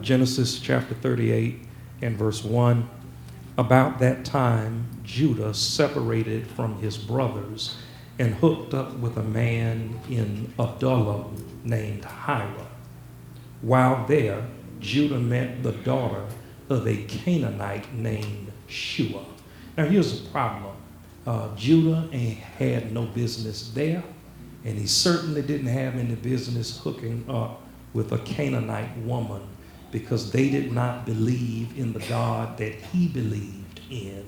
Genesis chapter 38 and verse 1. About that time, Judah separated from his brothers and hooked up with a man in Doula named Hira. While there, Judah met the daughter of a Canaanite named Shua. Now here's the problem. Judah had no business there, and he certainly didn't have any business hooking up with a Canaanite woman, because they did not believe in the God that he believed in.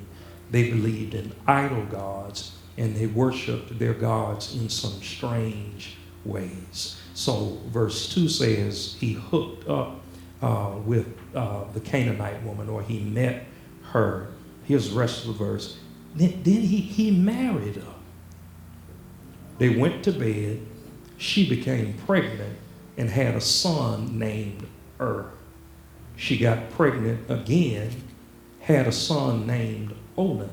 They believed in idol gods, and they worshiped their gods in some strange ways. So verse 2 says he hooked up with the Canaanite woman, or he met her. Here's the rest of the verse. Then he married her. They went to bed. She became pregnant and had a son named She got pregnant again, had a son named Onan.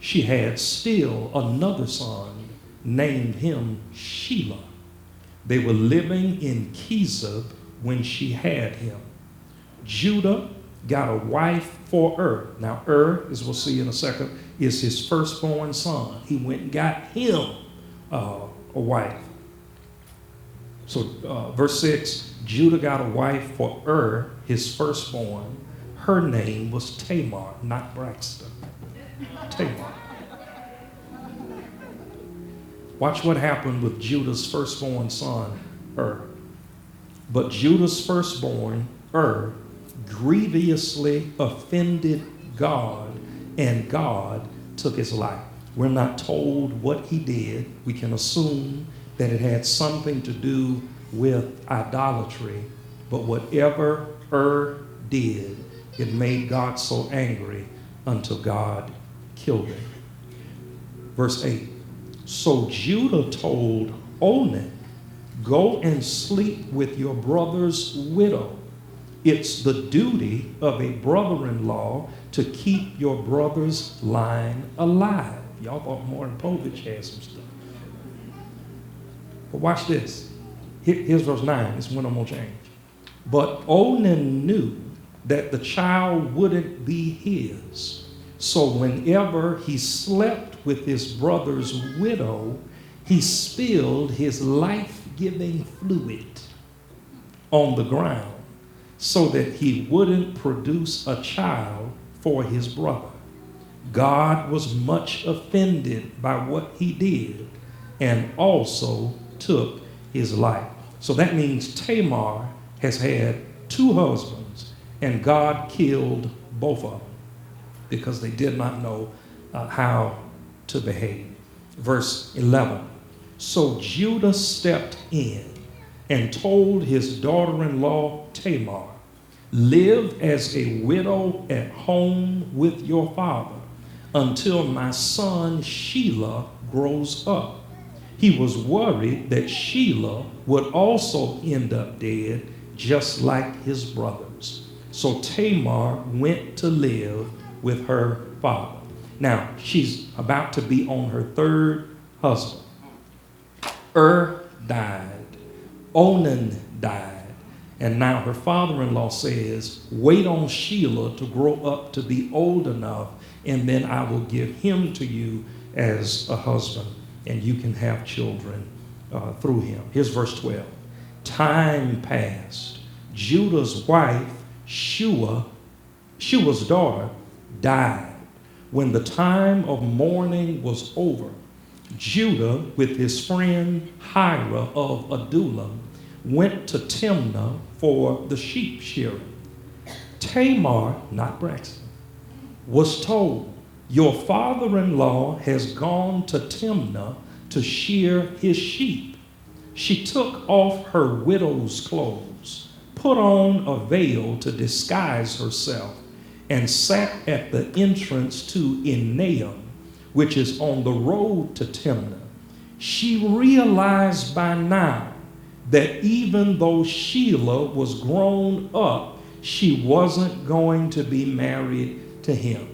She had still another son, named him Shelah. They were living in Kezib when she had him. Judah got a wife for Now as we'll see in a second, is his firstborn son. He went and got him a wife. So verse 6, Judah got a wife for his firstborn. Her name was Tamar, not Braxton. Tamar. Watch what happened with Judah's firstborn son, But Judah's firstborn, grievously offended God, and God took his life. We're not told what he did. We can assume that it had something to do with idolatry, but whatever did, it made God so angry until God killed him. Verse 8, so Judah told Onan, go and sleep with your brother's widow. It's the duty of a brother-in-law to keep your brother's line alive. Y'all thought Martin Povich had some stuff. But watch this. Here's verse 9. This one I'm going to change. But Onan knew that the child wouldn't be his. So whenever he slept with his brother's widow, he spilled his life-giving fluid on the ground so that he wouldn't produce a child for his brother. God was much offended by what he did and also took his life. So that means Tamar has had two husbands, and God killed both of them because they did not know how to behave. Verse 11, so Judah stepped in and told his daughter-in-law Tamar, live as a widow at home with your father until my son Shelah grows up. He was worried that Shelah would also end up dead just like his brothers. So Tamar went to live with her father. Now, she's about to be on her third husband. Died. Onan died. And now her father-in-law says, wait on Shelah to grow up to be old enough, and then I will give him to you as a husband, and you can have children through him. Here's verse 12. Time passed. Judah's wife, Shua's daughter, died. When the time of mourning was over, Judah, with his friend Hira of Adullam, went to Timnah for the sheep shearing. Tamar, not Braxton, was told, your father-in-law has gone to Timnah to shear his sheep. She took off her widow's clothes, put on a veil to disguise herself, and sat at the entrance to Enaim, which is on the road to Timnah. She realized by now that even though Shelah was grown up, she wasn't going to be married to him.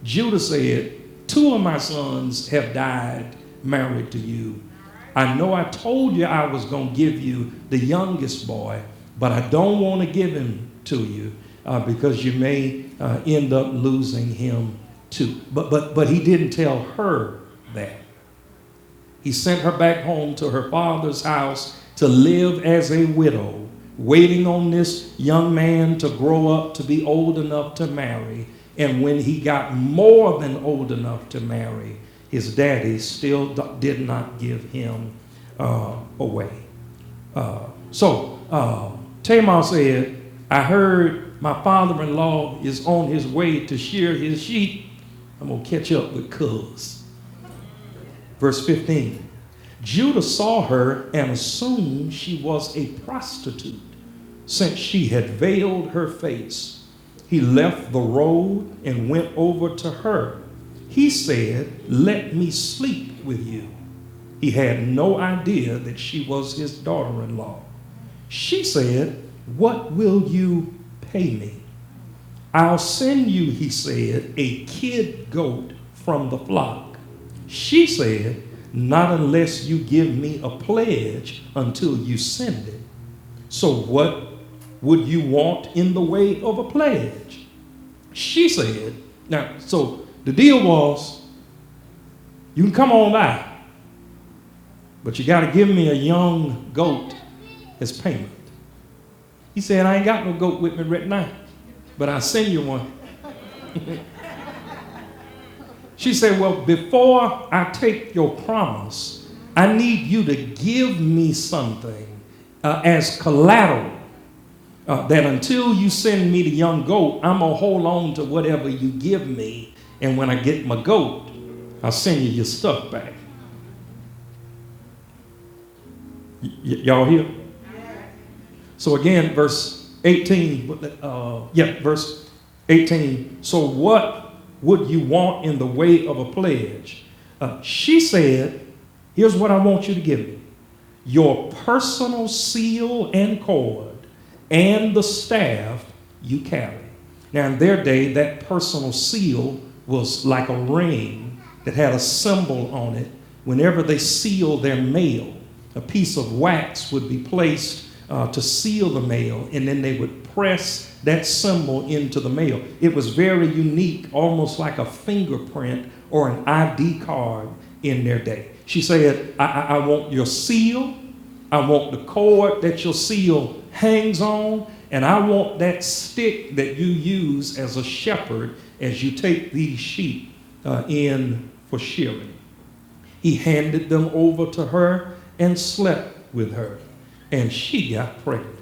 Judah said, 2 of my sons have died married to you. I know I told you I was going to give you the youngest boy, but I don't want to give him to you because you may end up losing him too. But he didn't tell her that. He sent her back home to her father's house to live as a widow, waiting on this young man to grow up to be old enough to marry. And when he got more than old enough to marry, his daddy still did not give him away. Tamar said, I heard my father-in-law is on his way to shear his sheep. I'm going to catch up with cuz. Verse 15. Judah saw her and assumed she was a prostitute, since she had veiled her face. He left the road and went over to her. He said, let me sleep with you. He had no idea that she was his daughter-in-law. She said, what will you pay me? I'll send you, he said, a kid goat from the flock. She said, not unless you give me a pledge until you send it. So what would you want in the way of a pledge? She said, now, so the deal was, you can come on by, but you got to give me a young goat as payment. He said, I ain't got no goat with me right now, but I'll send you one. She said, well, before I take your promise, I need you to give me something as collateral that until you send me the young goat, I'm going to hold on to whatever you give me. And when I get my goat, I'll send you your stuff back. Y'all here? So again, verse 18. Verse 18. So what would you want in the way of a pledge? She said, here's what I want you to give me. Your personal seal and cord and the staff you carry. Now in their day, that personal seal was like a ring that had a symbol on it. Whenever they sealed their mail, a piece of wax would be placed to seal the mail, and then they would press that symbol into the mail. It was very unique, almost like a fingerprint or an ID card in their day. She said, I want your seal, I want the cord that your seal hangs on, and I want that stick that you use as a shepherd as you take these sheep in for shearing. He handed them over to her and slept with her, and she got pregnant.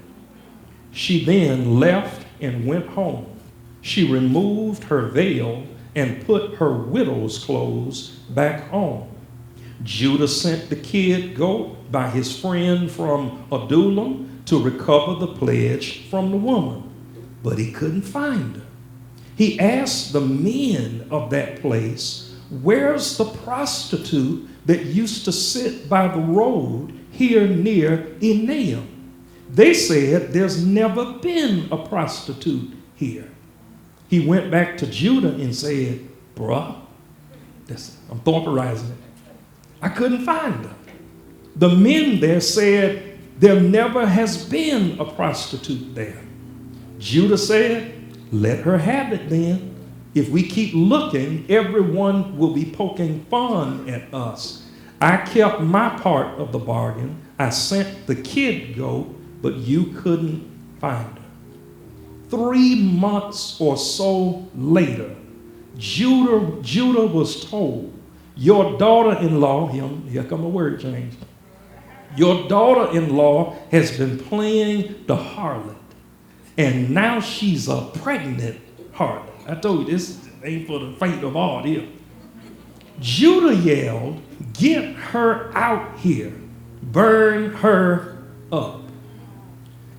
She then left and went home. She removed her veil and put her widow's clothes back on. Judah sent the kid goat by his friend from Doula to recover the pledge from the woman, but he couldn't find her. He asked the men of that place, where's the prostitute that used to sit by the road here near Enaim? They said, there's never been a prostitute here. He went back to Judah and said, bruh, I'm thorperizing it. I couldn't find her. The men there said, there never has been a prostitute there. Judah said, let her have it then. If we keep looking, everyone will be poking fun at us. I kept my part of the bargain. I sent the kid goat, but you couldn't find her. 3 months or so later, Judah was told, your daughter-in-law, here come a word change. Your daughter-in-law has been playing the harlot, and now she's a pregnant harlot. I told you this ain't for the faint of heart here. Judah yelled, get her out here, burn her up.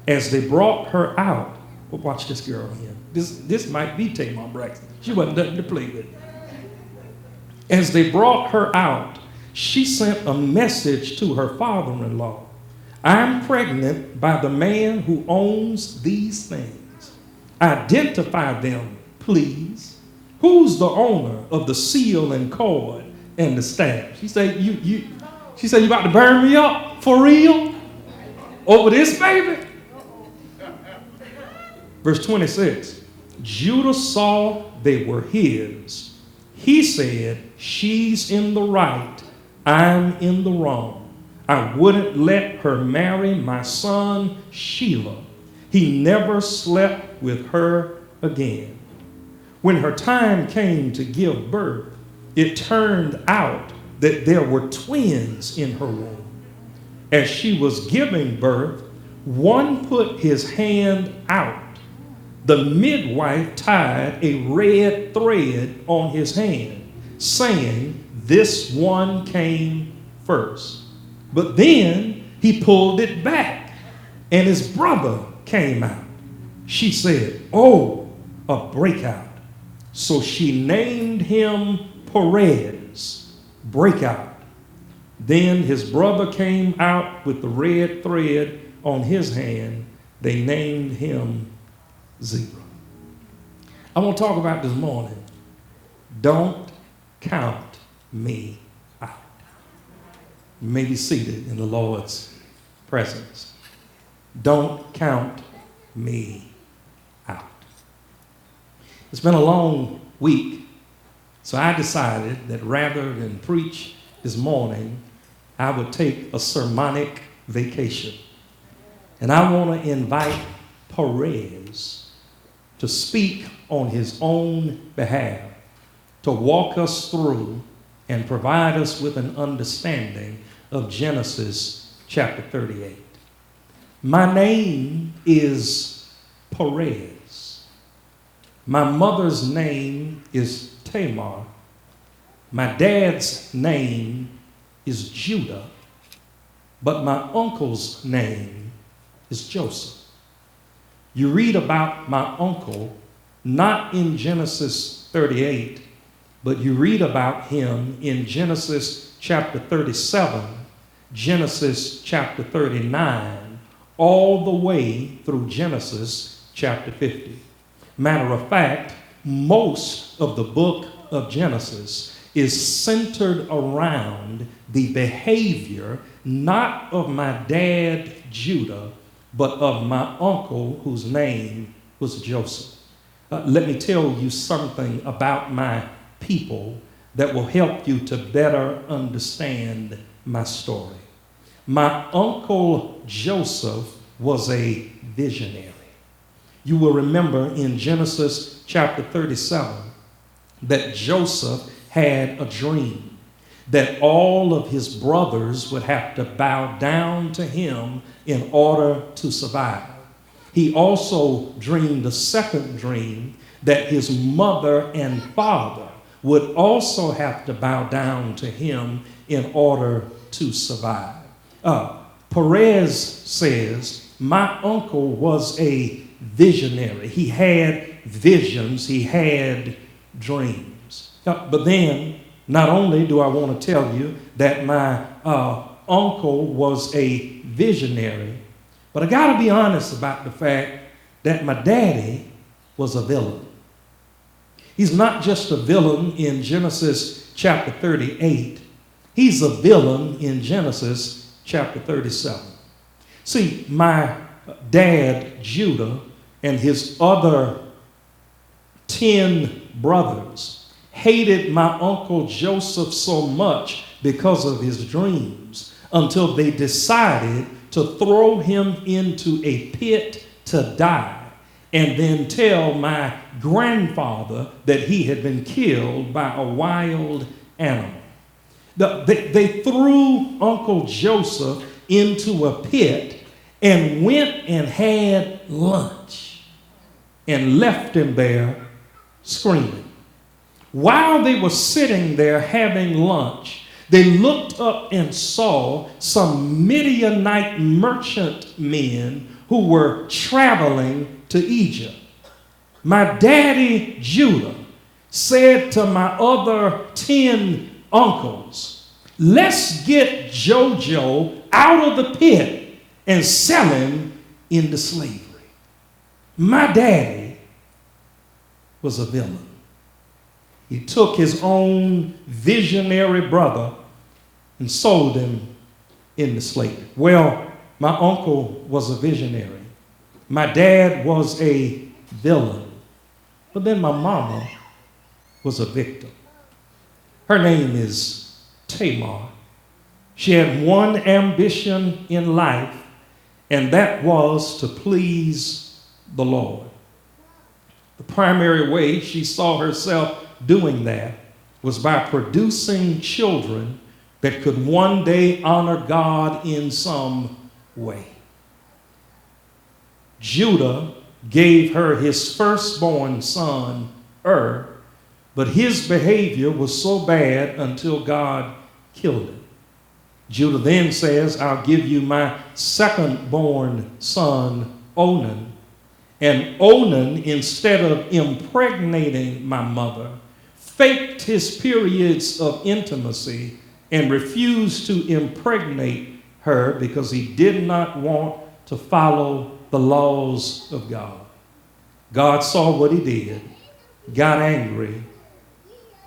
As they brought her out, well, watch this girl here. This might be Tamar Braxton. She wasn't nothing to play with. As they brought her out, she sent a message to her father-in-law. I'm pregnant by the man who owns these things. Identify them, please. Who's the owner of the seal and cord and the staff? She said, you about to burn me up for real? Over this, baby? Verse 26, Judah saw they were his. He said, she's in the right, I'm in the wrong. I wouldn't let her marry my son Shelah. He never slept with her again. When her time came to give birth, it turned out that there were twins in her womb. As she was giving birth, one put his hand out. The midwife tied a red thread on his hand, saying, this one came first. But then he pulled it back, and his brother came out. She said, oh, a breakout. So she named him Perez, breakout. Then his brother came out with the red thread on his hand. They named him Zebra. I want to talk about this morning. Don't count me out. You may be seated in the Lord's presence. Don't count me out. It's been a long week, so I decided that rather than preach this morning, I would take a sermonic vacation. And I want to invite Perez to speak on his own behalf, to walk us through and provide us with an understanding of Genesis chapter 38. My name is Perez. My mother's name is Tamar. My dad's name is Judah, but my uncle's name is Joseph. You read about my uncle not in Genesis 38, but you read about him in Genesis chapter 37, Genesis chapter 39, all the way through Genesis chapter 50. Matter of fact, most of the book of Genesis is centered around the behavior not of my dad Judah, but of my uncle whose name was Joseph. Let me tell you something about my people that will help you to better understand my story. My uncle Joseph was a visionary. You will remember in Genesis chapter 37 that Joseph had a dream that all of his brothers would have to bow down to him in order to survive. He also dreamed a second dream that his mother and father would also have to bow down to him in order to survive. Perez says, my uncle was a visionary. He had visions, he had dreams. But then, not only do I want to tell you that my uncle was a visionary, but I got to be honest about the fact that my daddy was a villain. He's not just a villain in Genesis chapter 38. He's a villain in Genesis chapter 37. See, my dad, Judah, and his other 10 brothers hated my uncle Joseph so much because of his dreams until they decided to throw him into a pit to die and then tell my grandfather that he had been killed by a wild animal. They threw Uncle Joseph into a pit and went and had lunch and left him there screaming. While they were sitting there having lunch, they looked up and saw some Midianite merchant men who were traveling to Egypt. My daddy, Judah, said to my other 10 uncles, let's get Jojo out of the pit and sell him into slavery. My daddy was a villain. He took his own visionary brother and sold him into slavery. Well, my uncle was a visionary. My dad was a villain. But then my mama was a victim. Her name is Tamar. She had one ambition in life, and that was to please the Lord. The primary way she saw herself doing that was by producing children that could one day honor God in some way. Judah gave her his firstborn son, but his behavior was so bad until God killed him. Judah then says, I'll give you my second-born son, Onan. And Onan, instead of impregnating my mother, faked his periods of intimacy and refused to impregnate her because he did not want to follow the laws of God. God saw what he did, got angry,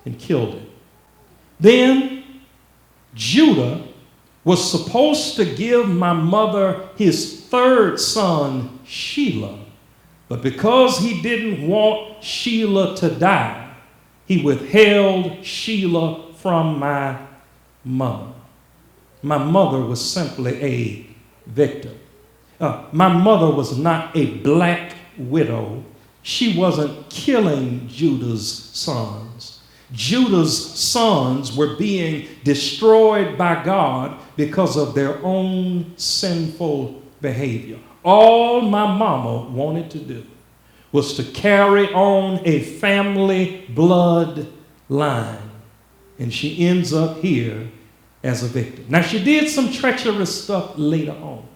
and killed him. Then Judah was supposed to give my mother his third son, Shelah. But because he didn't want Shelah to die, he withheld Shelah from my mother. My mother was simply a victim. My mother was not a black widow. She wasn't killing Judah's sons. Judah's sons were being destroyed by God because of their own sinful behavior. All my mama wanted to do was to carry on a family blood line. And she ends up here as a victim. Now, she did some treacherous stuff later on.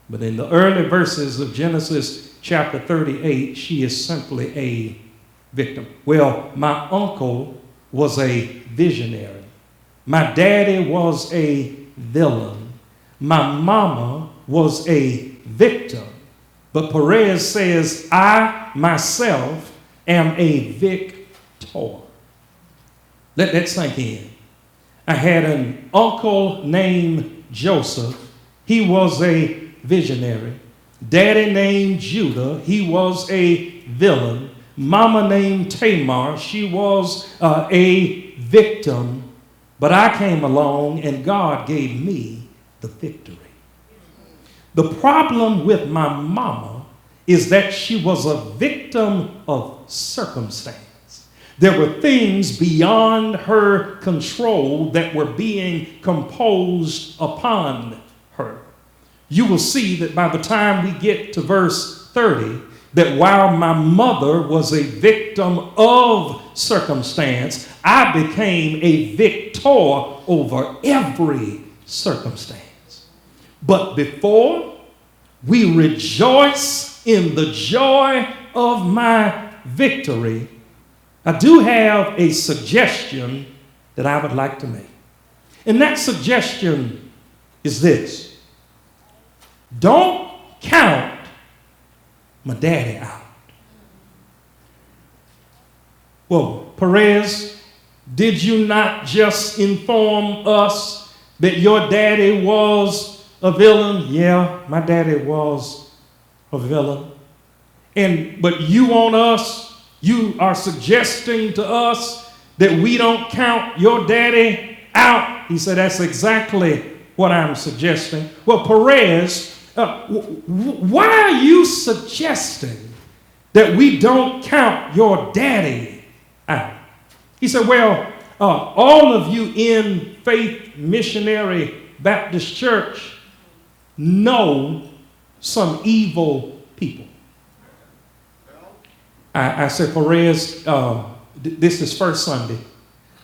But in the early verses of Genesis chapter 38, she is simply a victim. Well, my uncle was a visionary. My daddy was a villain. My mama was a victim. But Perez says, I myself am a victor. Let that sink in. I had an uncle named Joseph. He was a visionary. Daddy named Judah. He was a villain. Mama named Tamar. She was a victim. But I came along and God gave me the victory. The problem with my mama is that she was a victim of circumstance. There were things beyond her control that were being composed upon her. You will see that by the time we get to verse 30, that while my mother was a victim of circumstance, I became a victor over every circumstance. But before we rejoice in the joy of my victory, I do have a suggestion that I would like to make. And that suggestion is this. Don't count my daddy out. Well, Perez, did you not just inform us that your daddy was a villain? Yeah, my daddy was a villain. But you want us, you are suggesting to us that we don't count your daddy out. He said, that's exactly what I'm suggesting. Well, Perez, why are you suggesting that we don't count your daddy out? He said, well, all of you in Faith Missionary Baptist Church know some evil people. I said, Perez, this is first Sunday.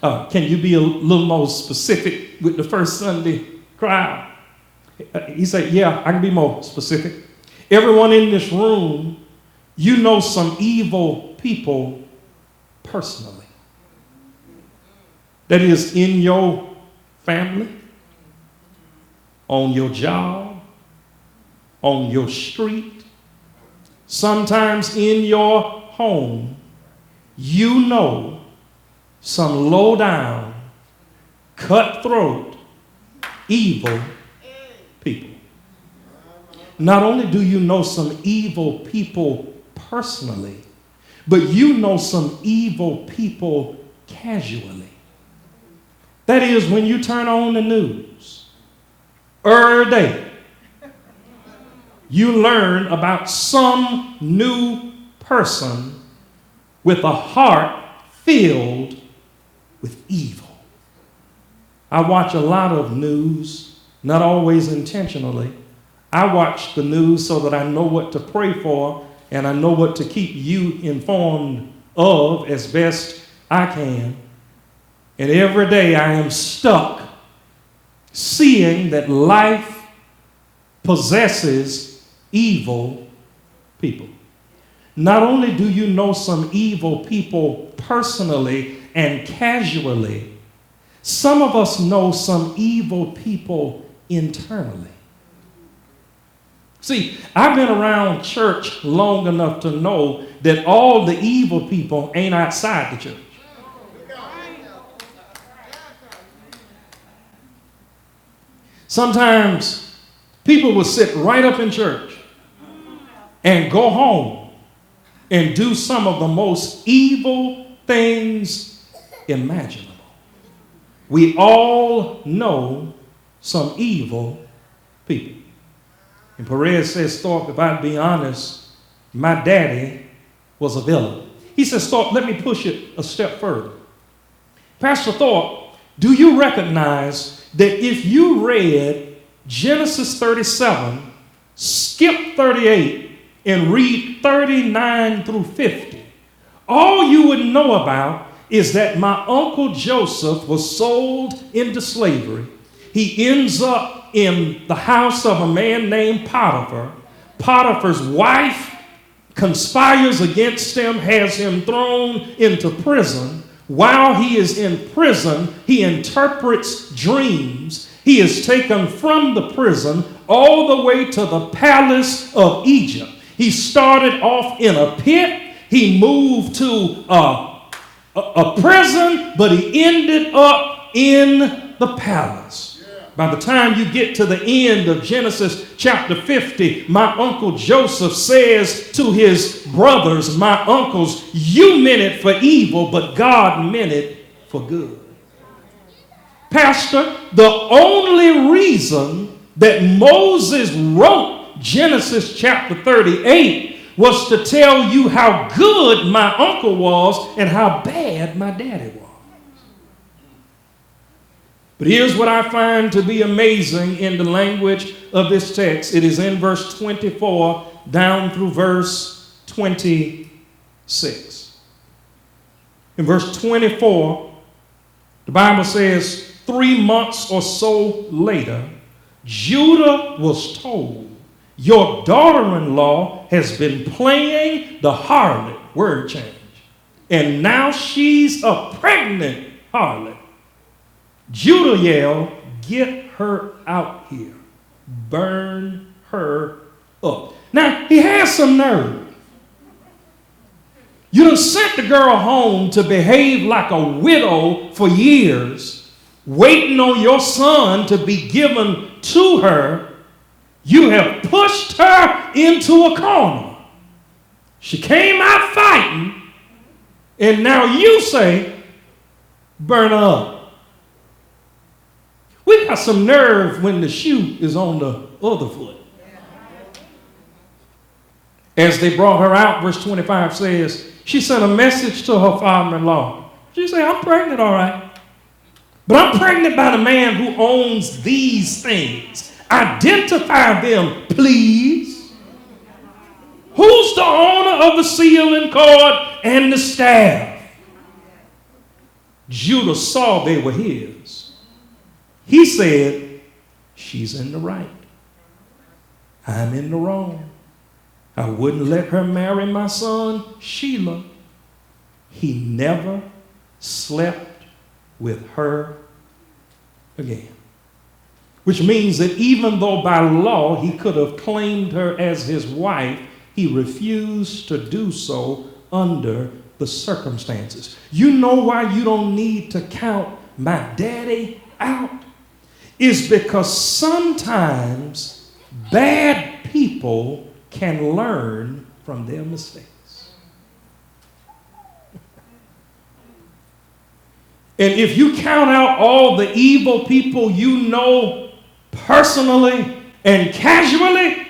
Can you be a little more specific with the first Sunday crowd? He said, yeah, I can be more specific. Everyone in this room, you know some evil people personally. That is in your family, on your job, on your street, sometimes in your home. You know some low-down, cutthroat, evil people. Not only do you know some evil people personally, but you know some evil people casually. That is, when you turn on the news, every day, you learn about some new person with a heart filled with evil. I watch a lot of news, not always intentionally. I watch the news so that I know what to pray for and I know what to keep you informed of as best I can. And every day I am stuck seeing that life possesses evil people. Not only do you know some evil people personally and casually, some of us know some evil people internally. See, I've been around church long enough to know that all the evil people ain't outside the church. Sometimes people will sit right up in church and go home and do some of the most evil things imaginable. We all know some evil people. And Perez says, Thorpe, if I'd be honest, my daddy was a villain. He says, Thorpe, let me push it a step further. Pastor Thorpe, do you recognize that if you read Genesis 37, skip 38, and read 39 through 50, all you would know about is that my uncle Joseph was sold into slavery. He ends up in the house of a man named Potiphar. Potiphar's wife conspires against him, has him thrown into prison. While he is in prison, he interprets dreams. He is taken from the prison all the way to the palace of Egypt. He started off in a pit. He moved to a prison, but he ended up in the palace. By the time you get to the end of Genesis chapter 50, my uncle Joseph says to his brothers, my uncles, you meant it for evil, but God meant it for good. Pastor, the only reason that Moses wrote Genesis chapter 38 was to tell you how good my uncle was and how bad my daddy was. But here's what I find to be amazing in the language of this text. It is in verse 24 down through verse 26. In verse 24, the Bible says, 3 months or so later, Judah was told, your daughter-in-law has been playing the harlot, word change, and now she's a pregnant harlot. Judah yelled, get her out here. Burn her up. Now, he has some nerve. You done sent the girl home to behave like a widow for years, waiting on your son to be given to her. You have pushed her into a corner. She came out fighting, and now you say, burn her up. We got some nerve when the shoe is on the other foot. As they brought her out, verse 25 says, she sent a message to her father-in-law. She said, I'm pregnant, all right. But I'm pregnant by the man who owns these things. Identify them, please. Who's the owner of the sealing cord and the staff? Judah saw they were his. He said, she's in the right. I'm in the wrong. I wouldn't let her marry my son, Sheila. He never slept with her again. Which means that even though by law he could have claimed her as his wife, he refused to do so under the circumstances. You know why you don't need to count my daddy out? Is because sometimes bad people can learn from their mistakes. And if you count out all the evil people you know personally and casually,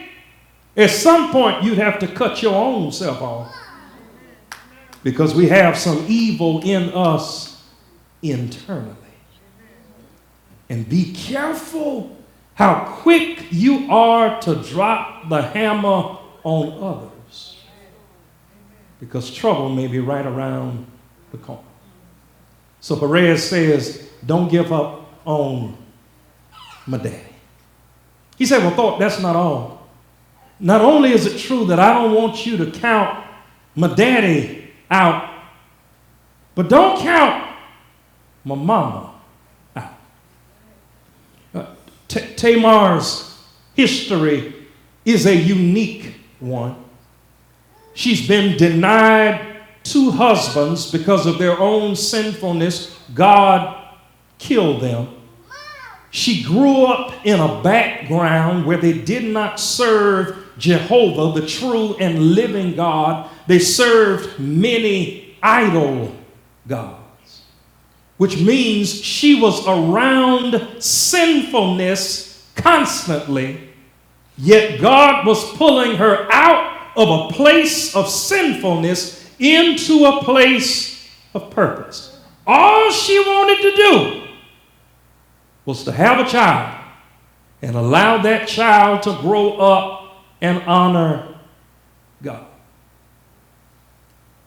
at some point you'd have to cut your own self off. Because we have some evil in us internally. And be careful how quick you are to drop the hammer on others. Because trouble may be right around the corner. So Perez says, don't give up on my daddy. He said, well, Thorpe, that's not all. Not only is it true that I don't want you to count my daddy out, but don't count my mama out. Tamar's history is a unique one. She's been denied 2 husbands because of their own sinfulness. God killed them. She grew up in a background where they did not serve Jehovah, the true and living God. They served many idol gods, which means she was around sinfulness constantly, yet God was pulling her out of a place of sinfulness into a place of purpose. All she wanted to do was to have a child and allow that child to grow up and honor God.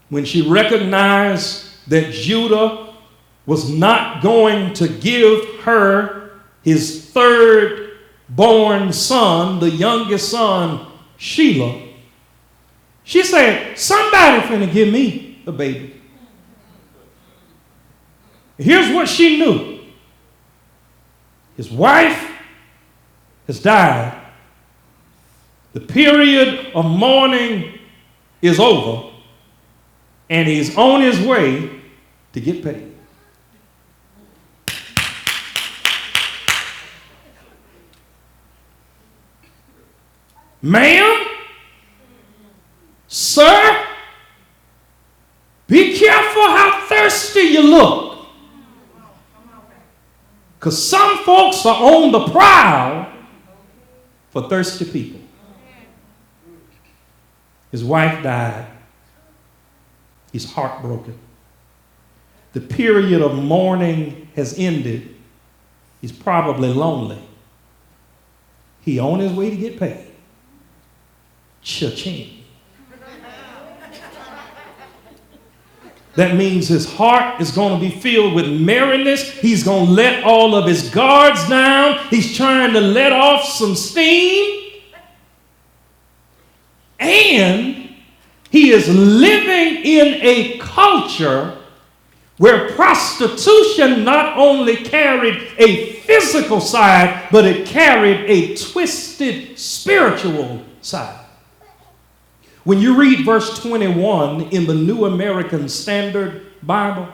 When she recognized that Judah was not going to give her his 3rd born son, the youngest son, Sheila, she said, somebody finna give me a baby. Here's what she knew. His wife has died. The period of mourning is over, and he's on his way to get paid. Ma'am, sir, be careful how thirsty you look. Because some folks are on the prowl for thirsty people. His wife died. He's heartbroken. The period of mourning has ended. He's probably lonely. He on his way to get paid. Cha-ching. That means his heart is going to be filled with merriness. He's going to let all of his guards down. He's trying to let off some steam. And he is living in a culture where prostitution not only carried a physical side, but it carried a twisted spiritual side. When you read verse 21 in the New American Standard Bible,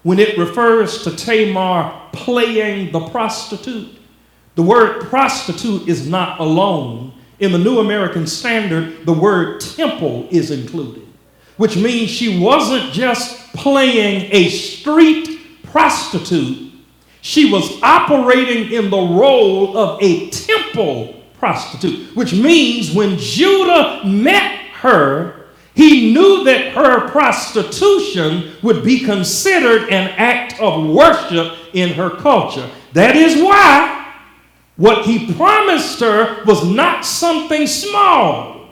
when it refers to Tamar playing the prostitute, the word prostitute is not alone. In the New American Standard, the word temple is included, which means she wasn't just playing a street prostitute. She was operating in the role of a temple prostitute, which means when Judah met her, he knew that her prostitution would be considered an act of worship in her culture. That is why what he promised her was not something small.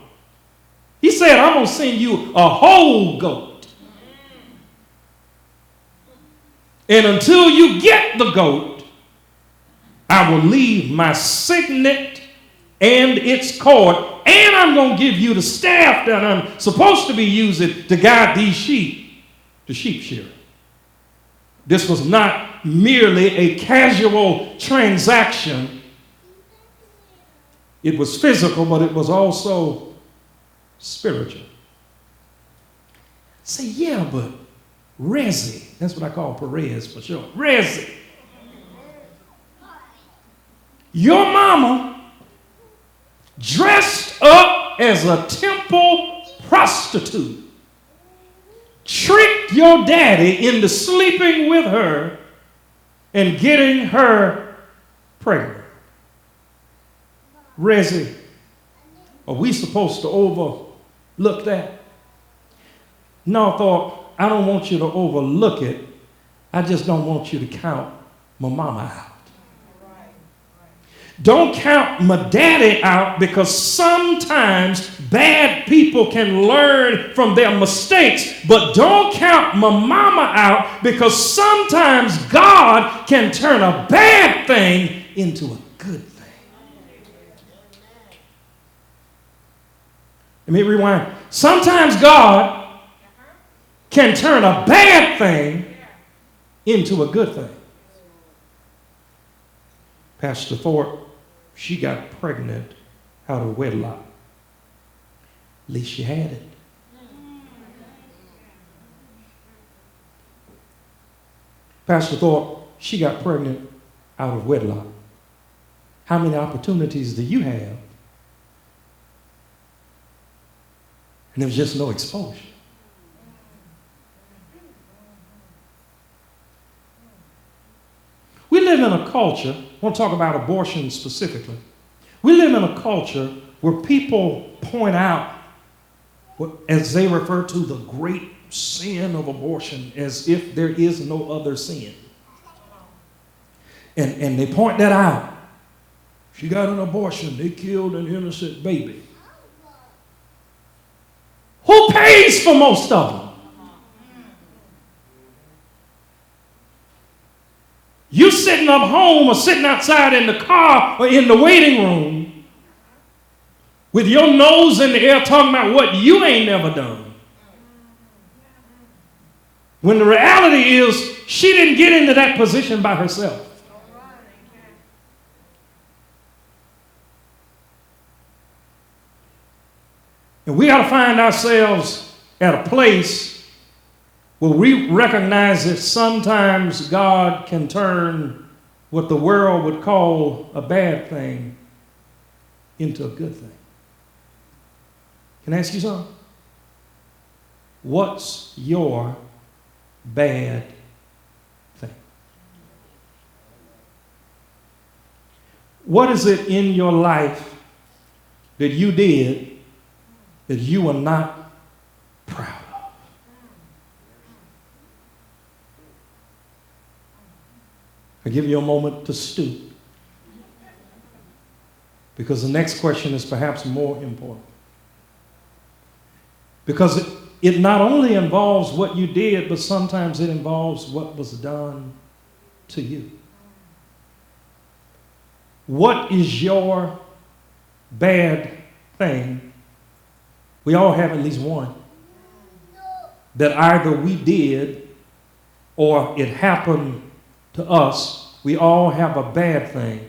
He said, I'm going to send you a whole goat. And until you get the goat, I will leave my signet and its cord, and I'm going to give you the staff that I'm supposed to be using to guide these sheep to sheep shearing. This was not merely a casual transaction. It was physical, but it was also spiritual. Say, yeah, but Rezi, that's what I call Perez for sure. Rezi, your mama dressed up as a temple prostitute, tricked your daddy into sleeping with her and getting her pregnant. Resi, are we supposed to overlook that? No, I thought, I don't want you to overlook it. I just don't want you to count my mama out. Don't count my daddy out, because sometimes bad people can learn from their mistakes. But don't count my mama out, because sometimes God can turn a bad thing into a good thing. Let me rewind. Sometimes God can turn a bad thing into a good thing. Pastor Thorpe, she got pregnant out of wedlock. At least she had it. Pastor Thorpe, she got pregnant out of wedlock. How many opportunities do you have? And there was just no exposure. We live in a culture, I want to talk about abortion specifically. We live in a culture where people point out, as they refer to the great sin of abortion, as if there is no other sin. And they point that out. She got an abortion. They killed an innocent baby. Who pays for most of them? You sitting up home or sitting outside in the car or in the waiting room with your nose in the air talking about what you ain't never done. When the reality is she didn't get into that position by herself. And we got to find ourselves at a place where we recognize that sometimes God can turn what the world would call a bad thing into a good thing. Can I ask you something? What's your bad thing? What is it in your life that you did that you are not proud of? I give you a moment to stew, because the next question is perhaps more important. Because it not only involves what you did, but sometimes it involves what was done to you. What is your bad thing? We all have at least one that either we did or it happened to us. We all have a bad thing.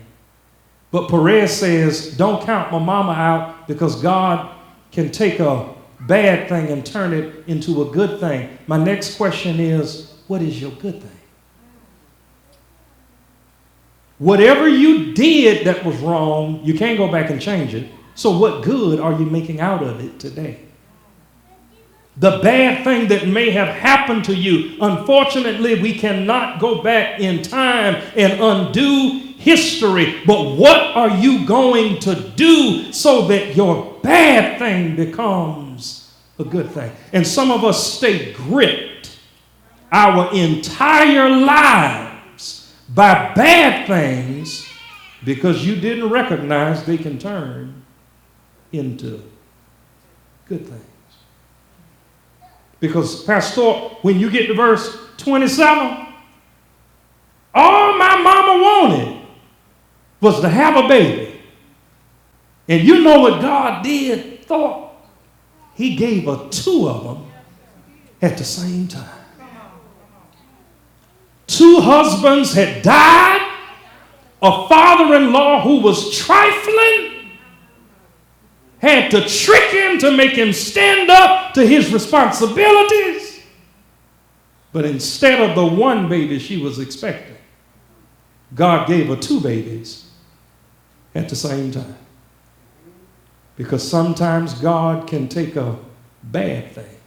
But Perez says, don't count my mama out, because God can take a bad thing and turn it into a good thing. My next question is, what is your good thing? Whatever you did that was wrong, you can't go back and change it. So what good are you making out of it today? The bad thing that may have happened to you, unfortunately, we cannot go back in time and undo history. But what are you going to do so that your bad thing becomes a good thing? And some of us stay gripped our entire lives by bad things because you didn't recognize they can turn into good things. Because, Pastor, when you get to verse 27, all my mama wanted was to have a baby. And you know what God did, Thor? He gave her two of them at the same time. Two husbands had died. A father-in-law who was trifling had to trick him to make him stand up to his responsibilities. But instead of the one baby she was expecting, God gave her two babies at the same time. Because sometimes God can take a bad thing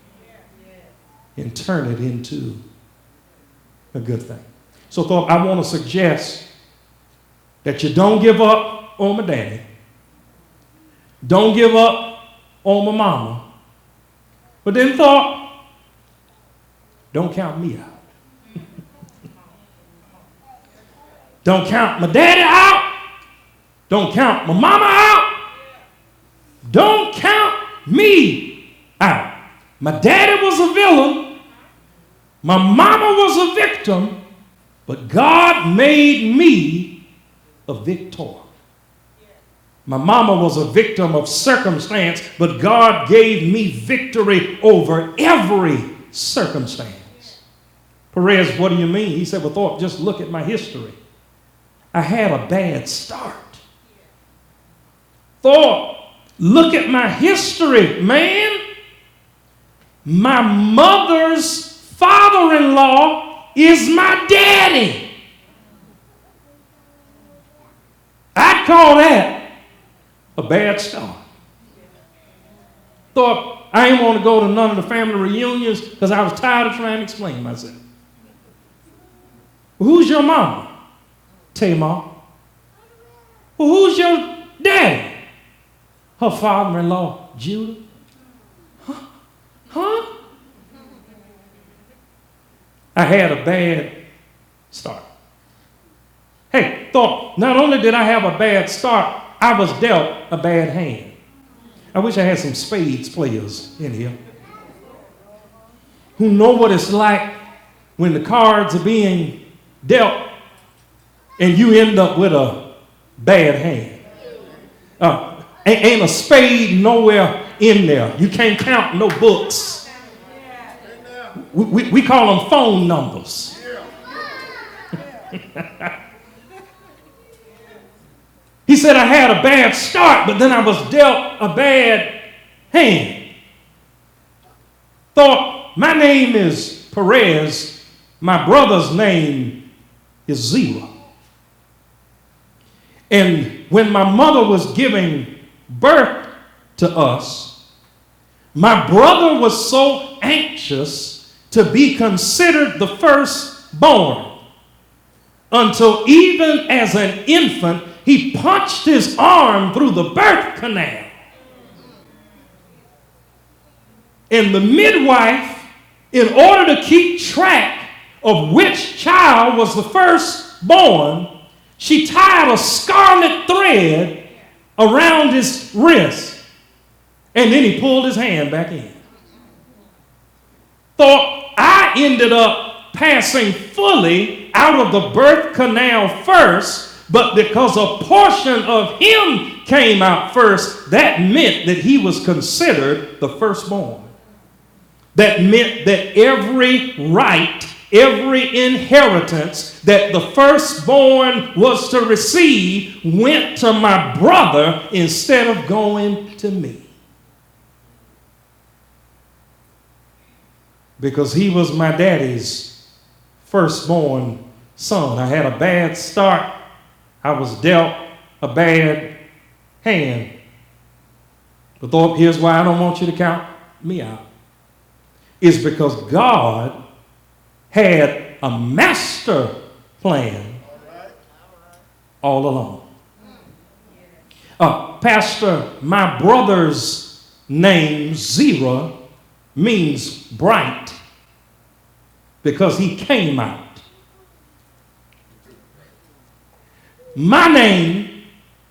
and turn it into a good thing. So Thorpe, I want to suggest that you don't give up on my daddy. Don't give up on my mama. But then Thorpe, don't count me out. Don't count my daddy out. Don't count my mama out. Don't count me out. My daddy was a villain. My mama was a victim. But God made me a victor. My mama was a victim of circumstance, but God gave me victory over every circumstance. Perez, what do you mean? He said, well, Thorpe, just look at my history. I had a bad start. Thorpe, look at my history, man. My mother's father-in-law is my daddy. I'd call that a bad start. Thorpe, I ain't want to go to none of the family reunions because I was tired of trying to explain myself. Well, who's your mama? Tamar. Well, who's your daddy? Her father-in-law, Judah. Huh? I had a bad start. Hey, Thorpe, not only did I have a bad start, I was dealt a bad hand. I wish I had some spades players in here who know what it's like when the cards are being dealt and you end up with a bad hand. Ain't a spade nowhere in there. You can't count no books. We call them phone numbers. He said I had a bad start, but then I was dealt a bad hand. Thought, my name is Perez. My brother's name is Zerah. And when my mother was giving birth to us, my brother was so anxious to be considered the firstborn until even as an infant, he punched his arm through the birth canal. And the midwife, in order to keep track of which child was the firstborn, she tied a scarlet thread around his wrist, and then he pulled his hand back in. Thought I ended up passing fully out of the birth canal first, but because a portion of him came out first, that meant that he was considered the firstborn. That meant that every right, every inheritance that the firstborn was to receive went to my brother instead of going to me. Because he was my daddy's firstborn son. I had a bad start. I was dealt a bad hand. But Thorpe, here's why I don't want you to count me out. It's because God had a master plan all along. Pastor, my brother's name, Zerah, means bright because he came out. My name,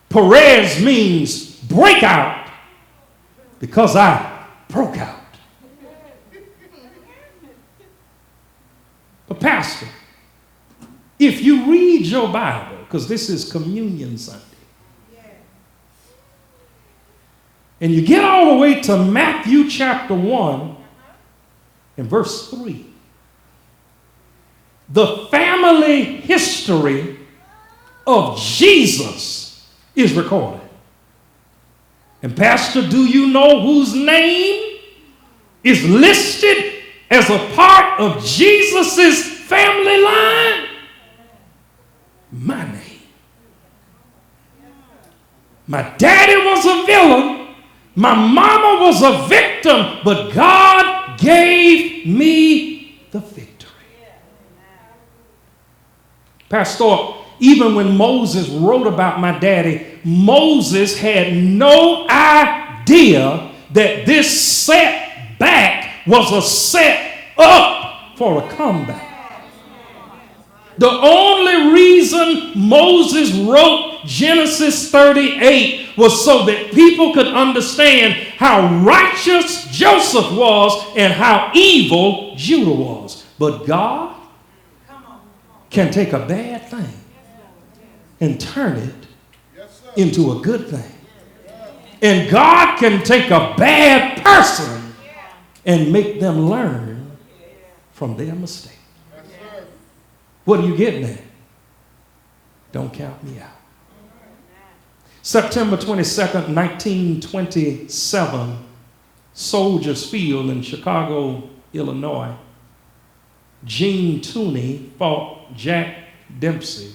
Perez, means breakout because I broke out. But Pastor, if you read your Bible, because this is Communion Sunday, and you get all the way to Matthew chapter 1 and verse 3, the family history of Jesus is recorded. And Pastor, do you know whose name is listed as a part of Jesus's family line? My name. My daddy was a villain. My mama was a victim, but God gave me the victory. Pastor, even when Moses wrote about my daddy, Moses had no idea that this setback was a set up for a comeback. The only reason Moses wrote Genesis 38 was so that people could understand how righteous Joseph was and how evil Judah was. But God can take a bad thing and turn it into a good thing. And God can take a bad person and make them learn from their mistake. What are you getting at? Don't count me out. September 22nd, 1927, Soldiers Field in Chicago, Illinois. Gene Tooney fought Jack Dempsey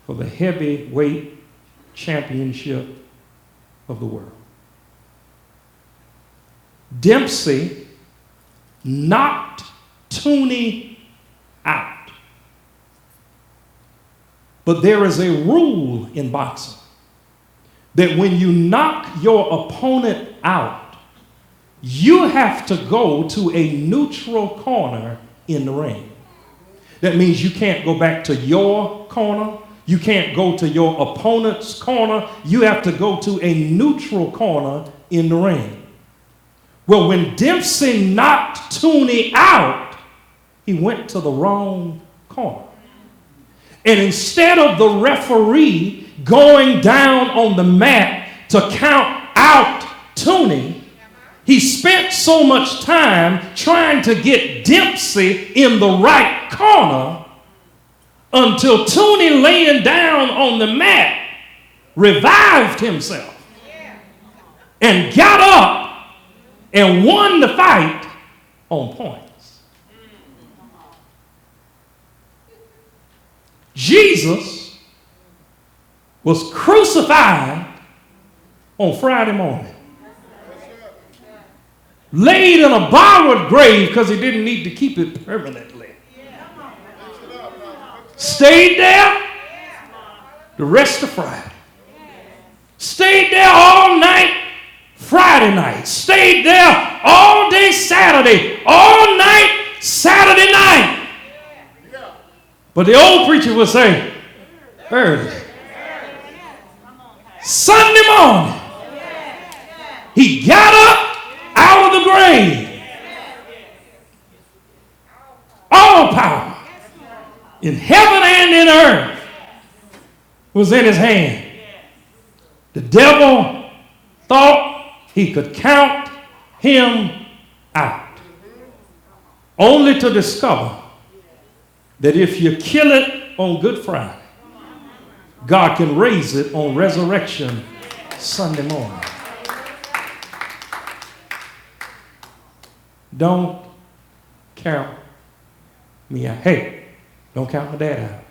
for the heavyweight championship of the world. Dempsey knocked Tooney out. But there is a rule in boxing that when you knock your opponent out, you have to go to a neutral corner in the ring. That means you can't go back to your corner. You can't go to your opponent's corner. You have to go to a neutral corner in the ring. Well, when Dempsey knocked Tooney out, he went to the wrong corner. And instead of the referee going down on the mat to count out Tooney, he spent so much time trying to get Dempsey in the right corner until Tooney, laying down on the mat, revived himself and got up and won the fight on points. Jesus was crucified on Friday morning. Laid in a borrowed grave because he didn't need to keep it permanently. Stayed there the rest of Friday. Stayed there all night Friday night. Stayed there all day Saturday. All night Saturday night. But the old preacher would say, early. Sunday morning, he got up out of the grave. All power in heaven and in earth was in his hand. The devil thought he could count him out, only to discover that if you kill it on Good Friday, God can raise it on Resurrection Sunday morning. Don't count me out. Hey, don't count my dad out.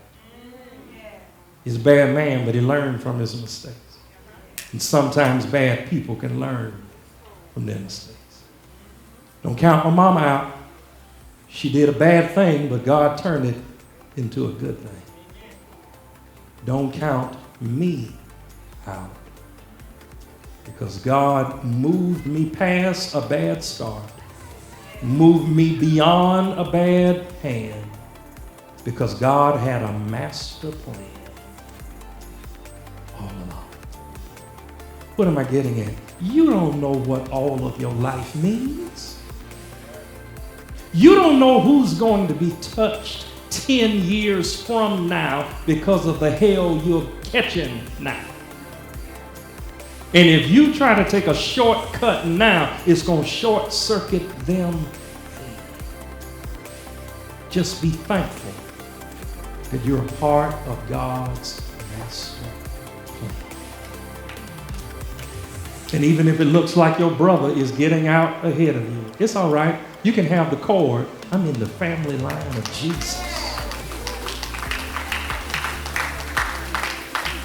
He's a bad man, but he learned from his mistakes. And sometimes bad people can learn from their mistakes. Don't count my mama out. She did a bad thing, but God turned it into a good thing. Don't count me out, because God moved me past a bad start, moved me beyond a bad hand, because God had a master plan all along. What am I getting at? You don't know what all of your life means. You don't know who's going to be touched 10 years from now because of the hell you're catching now. And if you try to take a shortcut now, it's going to short circuit them. Just be thankful that you're a part of God's master plan. And even if it looks like your brother is getting out ahead of you, it's all right. You can have the cord. I'm in the family line of Jesus.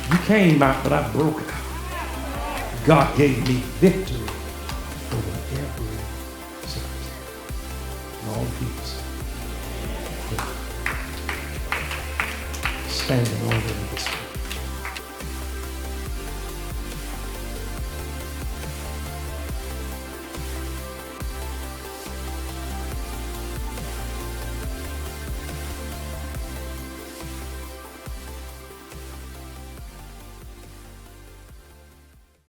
You came out, but I broke out. God gave me victory over every circumstance. And all the people say, stand in order of this.